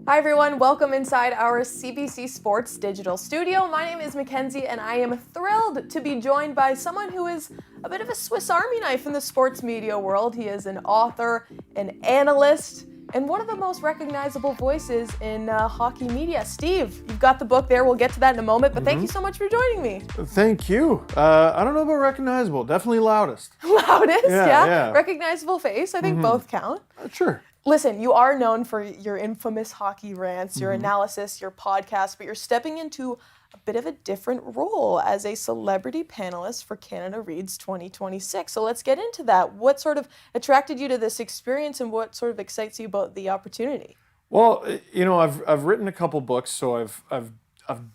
Hi everyone, welcome inside our CBC Sports digital studio. My name is Mackenzie and I am thrilled to be joined by someone who is a bit of a Swiss Army knife in the sports media world. He is an author, an analyst, and one of the most recognizable voices in hockey media. Steve, you've got the book there. We'll get to that in a moment, but thank you so much for joining me. Thank you. I don't know about recognizable, definitely loudest. Loudest, Yeah. Recognizable face, I think both count. Sure. Listen, you are known for your infamous hockey rants, your analysis, your podcast, but you're stepping into a bit of a different role as a celebrity panelist for Canada Reads 2026. So let's get into that. What sort of attracted you to this experience and what sort of excites you about the opportunity? Well, you know, I've written a couple books, so I've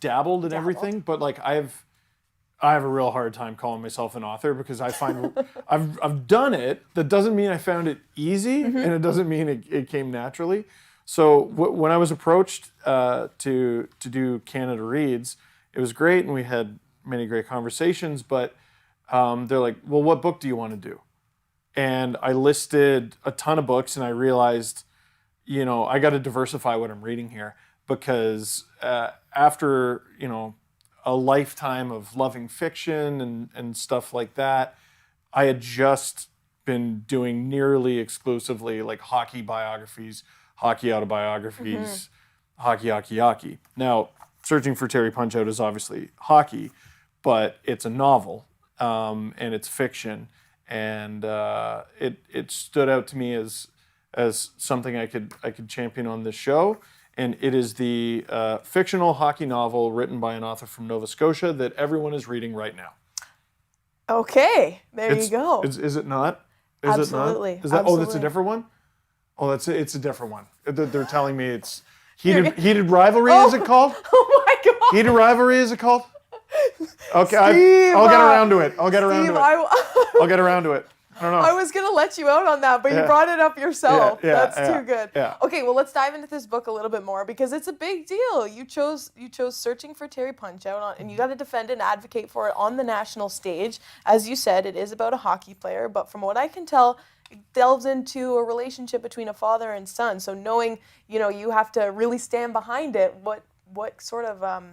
dabbled in everything, but like I have a real hard time calling myself an author because I find I've done it. That doesn't mean I found it easy, and it doesn't mean it came naturally. So when I was approached to do Canada Reads, it was great, and we had many great conversations. But they're like, "Well, what book do you want to do?" And I listed a ton of books, and I realized, you know, I got to diversify what I'm reading here because after a lifetime of loving fiction and stuff like that, I had just been doing nearly exclusively like hockey biographies, hockey autobiographies, hockey. Now, Searching for Terry Punch-Out is obviously hockey, but it's a novel and it's fiction, and it stood out to me as something I could champion on this show. And it is the fictional hockey novel written by an author from Nova Scotia that everyone is reading right now. Okay, you go. Is it not? Absolutely. It not? Is that? Absolutely. Oh, that's a different one? Oh, it's a different one. They're telling me it's Heated Rivalry, is it called? Oh my God. Heated Rivalry, is it called? Okay, Steve, I'll get around to it. I'll get around to it. I don't know. I was going to let you out on that, but you brought it up yourself. That's too good. Yeah. Okay, well, let's dive into this book a little bit more because it's a big deal. You chose Searching for Terry Punch-Out, and you got to defend and advocate for it on the national stage. As you said, it is about a hockey player, but from what I can tell, it delves into a relationship between a father and son. So knowing, you have to really stand behind it, what sort of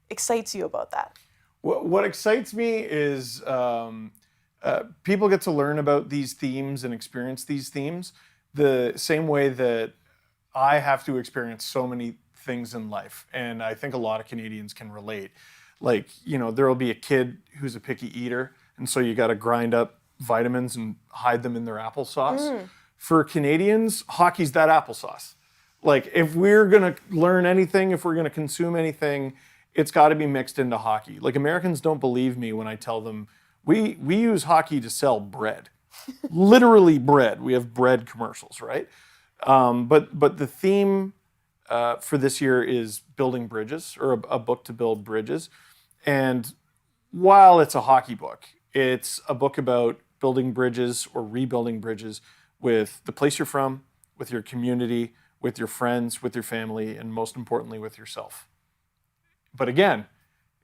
excites you about that? What excites me is people get to learn about these themes and experience these themes the same way that I have to experience so many things in life. And I think a lot of Canadians can relate. Like, there will be a kid who's a picky eater, and so you got to grind up vitamins and hide them in their applesauce. For Canadians, hockey's that applesauce. Like, if we're going to learn anything, if we're going to consume anything, it's got to be mixed into hockey. Like, Americans don't believe me when I tell them, we use hockey to sell bread, literally bread. We have bread commercials, right? But the theme for this year is building bridges, or a book to build bridges. And while it's a hockey book, it's a book about building bridges or rebuilding bridges with the place you're from, with your community, with your friends, with your family, and most importantly, with yourself. But again,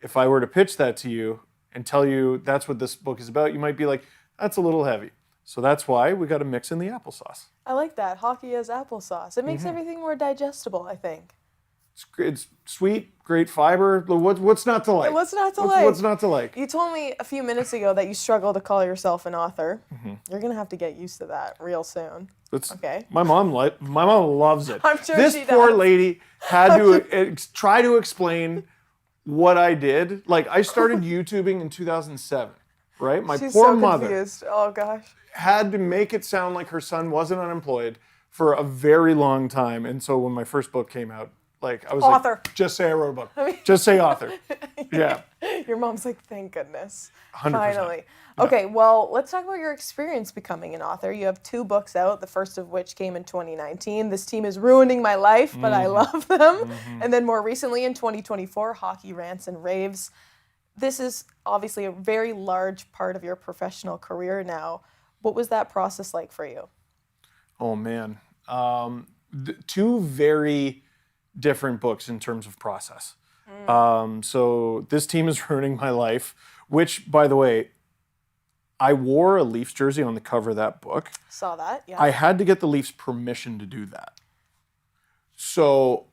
if I were to pitch that to you and tell you that's what this book is about, you might be like, that's a little heavy. So that's why we got to mix in the applesauce. I like that. Hockey as applesauce. It makes everything more digestible, I think. It's sweet, great fiber. What's not to like? What's not to like? What's not to like? You told me a few minutes ago that you struggle to call yourself an author. You're going to have to get used to that real soon. Okay. My mom loves it. I'm sure this she poor does. lady had to try to explain what I did. Like, I started YouTubing in 2007, right? My She's poor so mother confused. Oh, gosh. had to make it sound like her son wasn't unemployed for a very long time. And so when my first book came out, like, I was Author. like, just say I wrote a book. Just say author. Yeah. Your mom's like, thank goodness. 100%. Finally. Okay, well, let's talk about your experience becoming an author. You have 2 books out, the first of which came in 2019. This team is ruining my life, but I love them. And then more recently in 2024, Hockey Rants and Raves. This is obviously a very large part of your professional career now. What was that process like for you? Oh, man. 2 very different books in terms of process. So this team is ruining my life, which, by the way, I wore a Leafs jersey on the cover of that book. Saw that, yeah. I had to get the Leafs permission to do that. So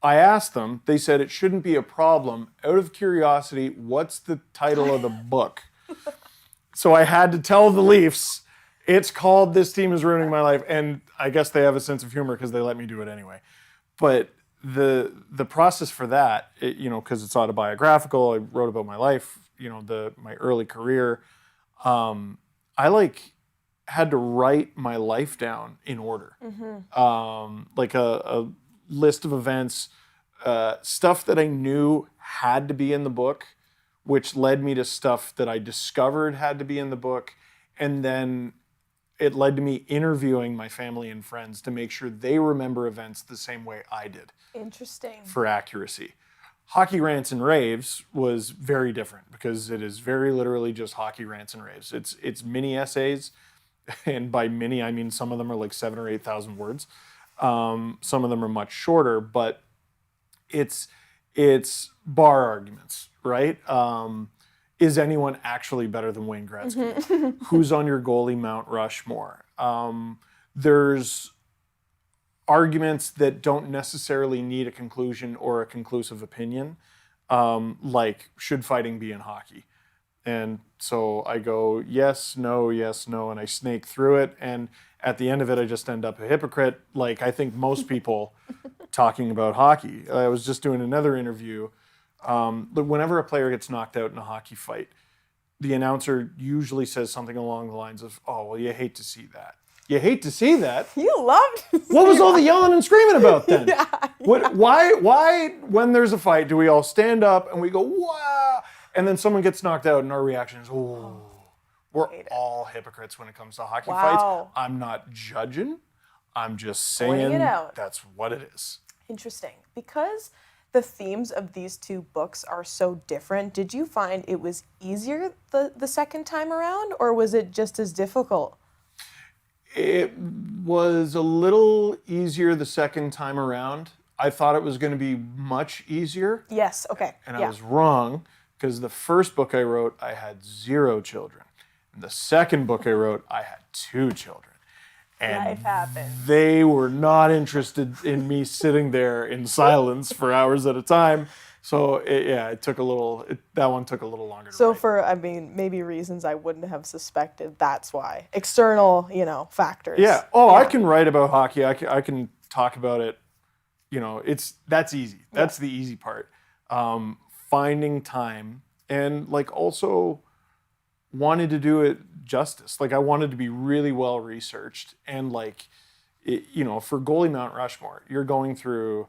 I asked them, they said it shouldn't be a problem. Out of curiosity, what's the title of the book? So I had to tell the Leafs, it's called This Team is Ruining My Life. And I guess they have a sense of humor because they let me do it anyway. But the process for that, because it's autobiographical, I wrote about my life, my early career. I had to write my life down in order. Like a list of events, stuff that I knew had to be in the book, which led me to stuff that I discovered had to be in the book. And then it led to me interviewing my family and friends to make sure they remember events the same way I did. Interesting. For accuracy. Hockey Rants and Raves was very different because it is very literally just hockey rants and raves. It's mini essays, and by mini I mean some of them are like 7,000 or 8,000 words. Some of them are much shorter, but it's bar arguments, right? Is anyone actually better than Wayne Gretzky? Who's on your goalie Mount Rushmore? There's arguments that don't necessarily need a conclusion or a conclusive opinion, like should fighting be in hockey? And so I go, yes, no, and I snake through it. And at the end of it, I just end up a hypocrite, like I think most people talking about hockey. I was just doing another interview. Whenever a player gets knocked out in a hockey fight, the announcer usually says something along the lines of, oh, well, you hate to see that. You hate to see that? You loved to see What was all the yelling and screaming about then? Yeah. Why, when there's a fight, do we all stand up and we go, wow, and then someone gets knocked out and our reaction is, oh. We're all hypocrites when it comes to hockey fights. I'm not judging. I'm just saying that's what it is. Interesting. Because the themes of these two books are so different, did you find it was easier the second time around, or was it just as difficult? It was a little easier the second time around. I thought it was going to be much easier. Yes, okay. And I was wrong, because the first book I wrote, I had 0 children. The second book I wrote, I had 2 children. And life happened. They were not interested in me sitting there in silence for hours at a time. So it took a little, that one took a little longer to write. For, maybe reasons I wouldn't have suspected, that's why. External, factors. Yeah. Oh, yeah. I can write about hockey. I can talk about it. That's easy. That's the easy part. Finding time and also wanted to do it justice. I wanted to be really well researched, and for goalie Mount Rushmore, you're going through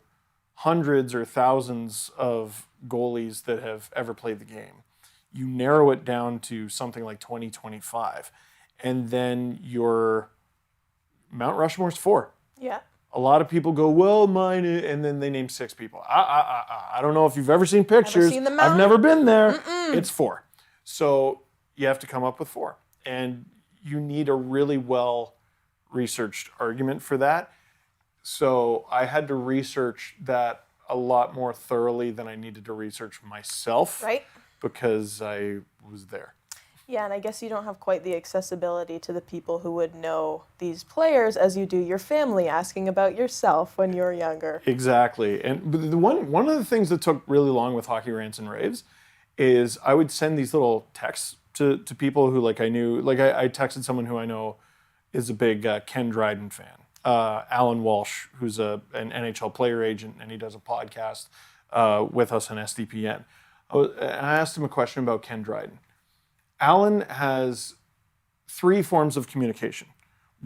hundreds or thousands of goalies that have ever played the game. You narrow it down to something like 20, 25, and then your Mount Rushmore's 4. Yeah. A lot of people go, well, mine, and then they name 6 people. I don't know if you've ever seen pictures. Never seen the I've never been there. Mm-mm. It's 4. So you have to come up with 4. And you need a really well-researched argument for that. So I had to research that a lot more thoroughly than I needed to research myself. Right. Because I was there. Yeah, and I guess you don't have quite the accessibility to the people who would know these players as you do your family asking about yourself when you were younger. Exactly. And one of the things that took really long with Hockey Rants and Raves is I would send these little texts to people who I knew. I texted someone who I know is a big Ken Dryden fan. Alan Walsh, who's an NHL player agent, and he does a podcast with us on SDPN. I asked him a question about Ken Dryden. Alan has 3 forms of communication.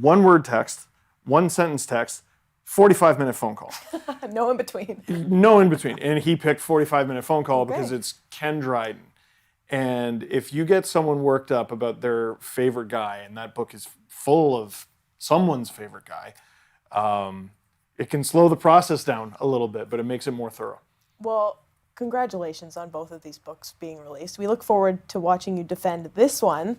1-word text, 1-sentence text, 45-minute phone call. No in between. No in between. And he picked 45-minute phone call because it's Ken Dryden. And if you get someone worked up about their favorite guy, and that book is full of someone's favorite guy, it can slow the process down a little bit, but it makes it more thorough. Well, congratulations on both of these books being released. We look forward to watching you defend this one.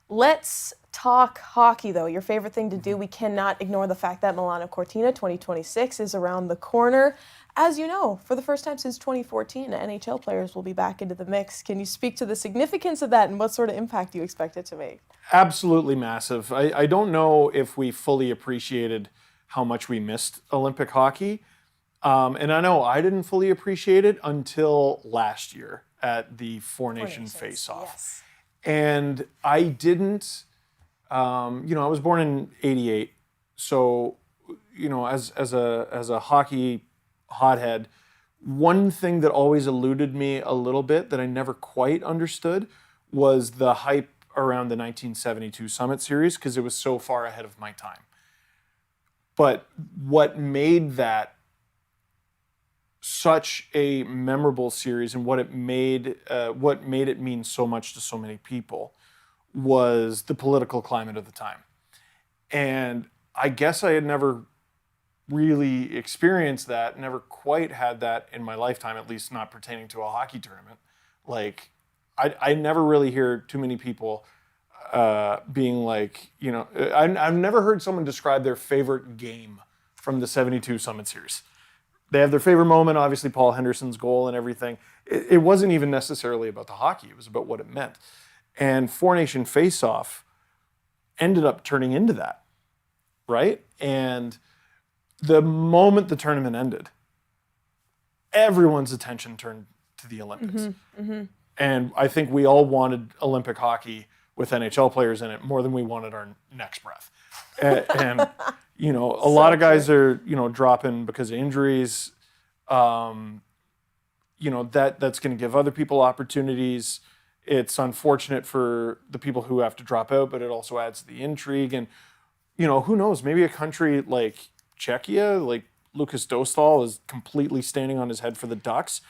Let's talk hockey, though. Your favorite thing to do. We cannot ignore the fact that Milano Cortina 2026 is around the corner. As you know, for the first time since 2014, NHL players will be back into the mix. Can you speak to the significance of that and what sort of impact you expect it to make? Absolutely massive. I don't know if we fully appreciated how much we missed Olympic hockey. And I know I didn't fully appreciate it until last year at the Four Nation Face-Off. Yes. And I didn't, I was born in '88, so as a hockey hothead, one thing that always eluded me a little bit that I never quite understood was the hype around the 1972 Summit Series because it was so far ahead of my time. But what made that such a memorable series and what made it mean so much to so many people was the political climate of the time. And I guess I had never really experienced that, never quite had that in my lifetime, at least not pertaining to a hockey tournament. Like, I never really hear too many people being like, I've never heard someone describe their favorite game from the 72 Summit Series. They have their favorite moment, obviously Paul Henderson's goal and everything. It wasn't even necessarily about the hockey. It was about what it meant. And Four Nation Face-Off ended up turning into that, right? And the moment the tournament ended, everyone's attention turned to the Olympics. Mm-hmm, mm-hmm. And I think we all wanted Olympic hockey with NHL players in it more than we wanted our next breath. And a lot of guys are, dropping because of injuries. That's going to give other people opportunities. It's unfortunate for the people who have to drop out, but it also adds to the intrigue. And, who knows, maybe a country like Czechia, like Lucas Dostal is completely standing on his head for the Ducks.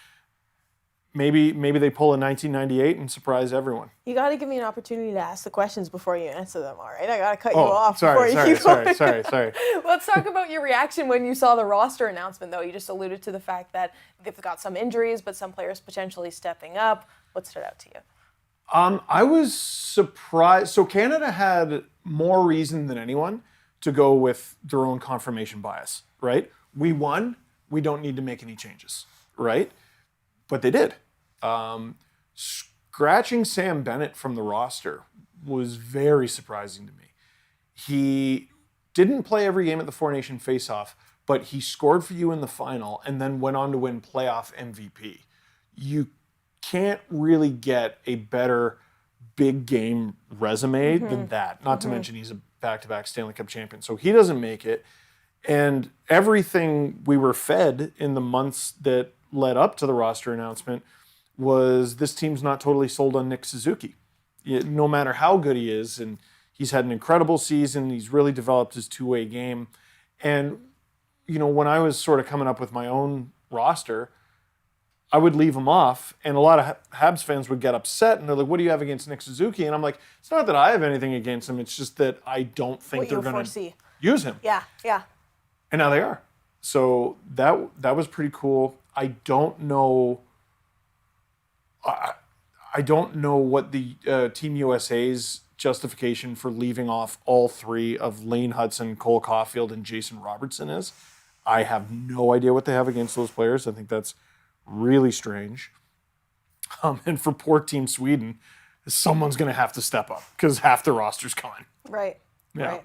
Maybe they pull a 1998 and surprise everyone. You got to give me an opportunity to ask the questions before you answer them, all right? I got to cut you off sorry. Sorry. Let's talk about your reaction when you saw the roster announcement, though. You just alluded to the fact that they've got some injuries, but some players potentially stepping up. What stood out to you? I was surprised. So Canada had more reason than anyone to go with their own confirmation bias, right? We won. We don't need to make any changes, right? But they did. Scratching Sam Bennett from the roster was very surprising to me. He didn't play every game at the Four Nation Face-Off, but he scored for you in the final and then went on to win playoff MVP. You can't really get a better big game resume than that. Not to mention he's a back-to-back Stanley Cup champion. So he doesn't make it. And everything we were fed in the months that led up to the roster announcement was this team's not totally sold on Nick Suzuki. No matter how good he is, and he's had an incredible season, he's really developed his two-way game. And, when I was sort of coming up with my own roster, I would leave him off, and a lot of Habs fans would get upset, and they're like, what do you have against Nick Suzuki? And I'm like, it's not that I have anything against him, it's just that I don't think they're going to use him. Yeah. And now they are. So that was pretty cool. I don't know what the Team USA's justification for leaving off all three of Lane Hudson, Cole Caulfield, and Jason Robertson is. I have no idea what they have against those players. I think that's really strange. And for poor Team Sweden, someone's going to have to step up because half the roster's gone. Right. Yeah. Right.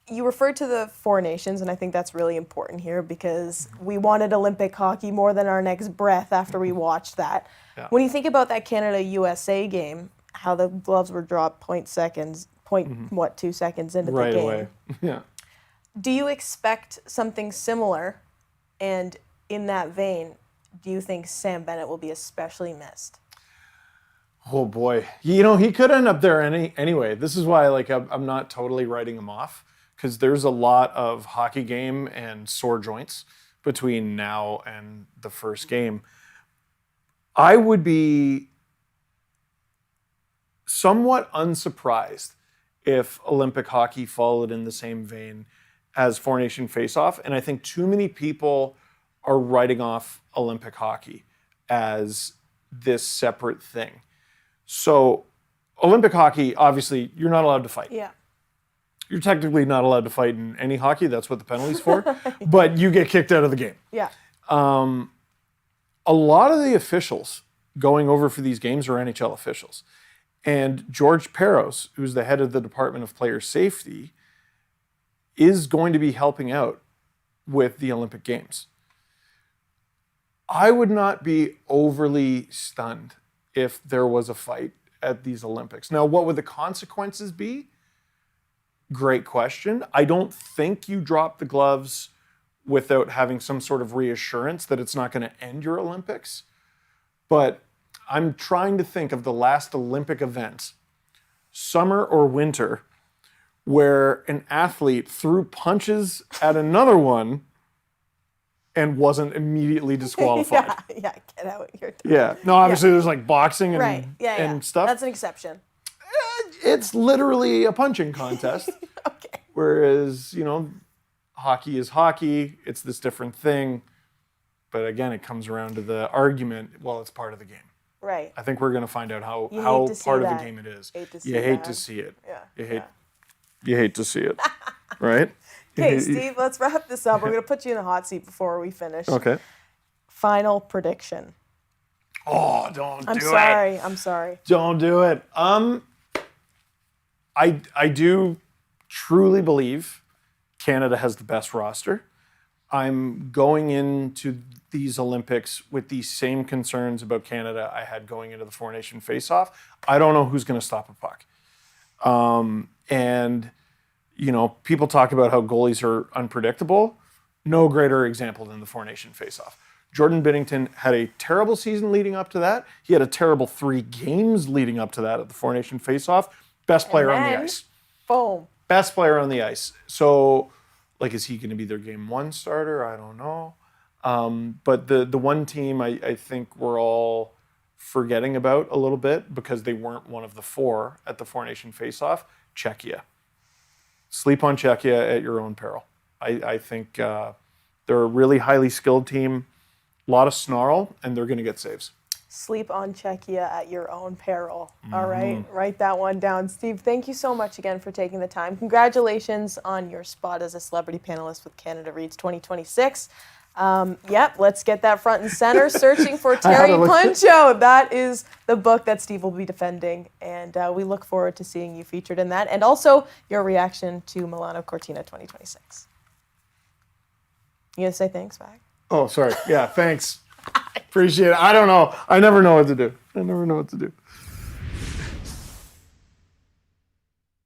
You referred to the Four Nations, and I think that's really important here because we wanted Olympic hockey more than our next breath after we watched that. Yeah. When you think about that Canada-USA game, how the gloves were dropped 2 seconds into the Right game. away. Yeah. Do you expect something similar? And in that vein, do you think Sam Bennett will be especially missed? Oh boy. He could end up there anyway. This is why I'm not totally writing him off. Because there's a lot of hockey game and sore joints between now and the first game. I would be somewhat unsurprised if Olympic hockey followed in the same vein as Four Nation Face-Off. And I think too many people are writing off Olympic hockey as this separate thing. So Olympic hockey, obviously, you're not allowed to fight. Yeah. You're technically not allowed to fight in any hockey. That's what the penalty's for. But you get kicked out of the game. Yeah. A lot of the officials going over for these games are NHL officials. And George Peros, who's the head of the Department of Player Safety, is going to be helping out with the Olympic Games. I would not be overly stunned if there was a fight at these Olympics. Now, what would the consequences be? Great question. I don't think you drop the gloves without having some sort of reassurance that it's not going to end your Olympics. But I'm trying to think of the last Olympic event, summer or winter, where an athlete threw punches at another one and wasn't immediately disqualified. Yeah, get out. You're done. Yeah. No, obviously there's like boxing and, and stuff. That's an exception. It's literally a punching contest. Okay. Whereas, hockey is hockey. It's this different thing. But again, it comes around to the argument, well, it's part of the game. Right. I think we're going to find out how to see part of that. the game it is. You hate to see it. Yeah. You hate to see it. Right? Okay, Steve, let's wrap this up. We're going to put you in the hot seat before we finish. Okay. Final prediction. Oh, don't do it. I'm sorry. Don't do it. I do truly believe Canada has the best roster. I'm going into these Olympics with these same concerns about Canada I had going into the Four Nation face-off. I don't know who's going to stop a puck. People talk about how goalies are unpredictable. No greater example than the Four Nation face-off. Jordan Binnington had a terrible season leading up to that. He had a terrible 3 games leading up to that at the Four Nation face-off. Best player on the ice. Boom. Best player on the ice. So, is he going to be their game 1 starter? I don't know. But the one team I think we're all forgetting about a little bit because they weren't one of the 4 at the Four Nation face-off, Czechia. Sleep on Czechia at your own peril. I think they're a really highly skilled team, a lot of snarl, and they're going to get saves. Sleep on Czechia at your own peril. All right, write that one down. Steve, thank you so much again for taking the time. Congratulations on your spot as a celebrity panelist with Canada Reads 2026. Let's get that front and center. Searching for Terry Puncho. That is the book that Steve will be defending, and we look forward to seeing you featured in that, and also your reaction to Milano Cortina 2026. You gonna say thanks, Vag? Oh, sorry. Yeah, thanks. Appreciate it. I don't know. I never know what to do.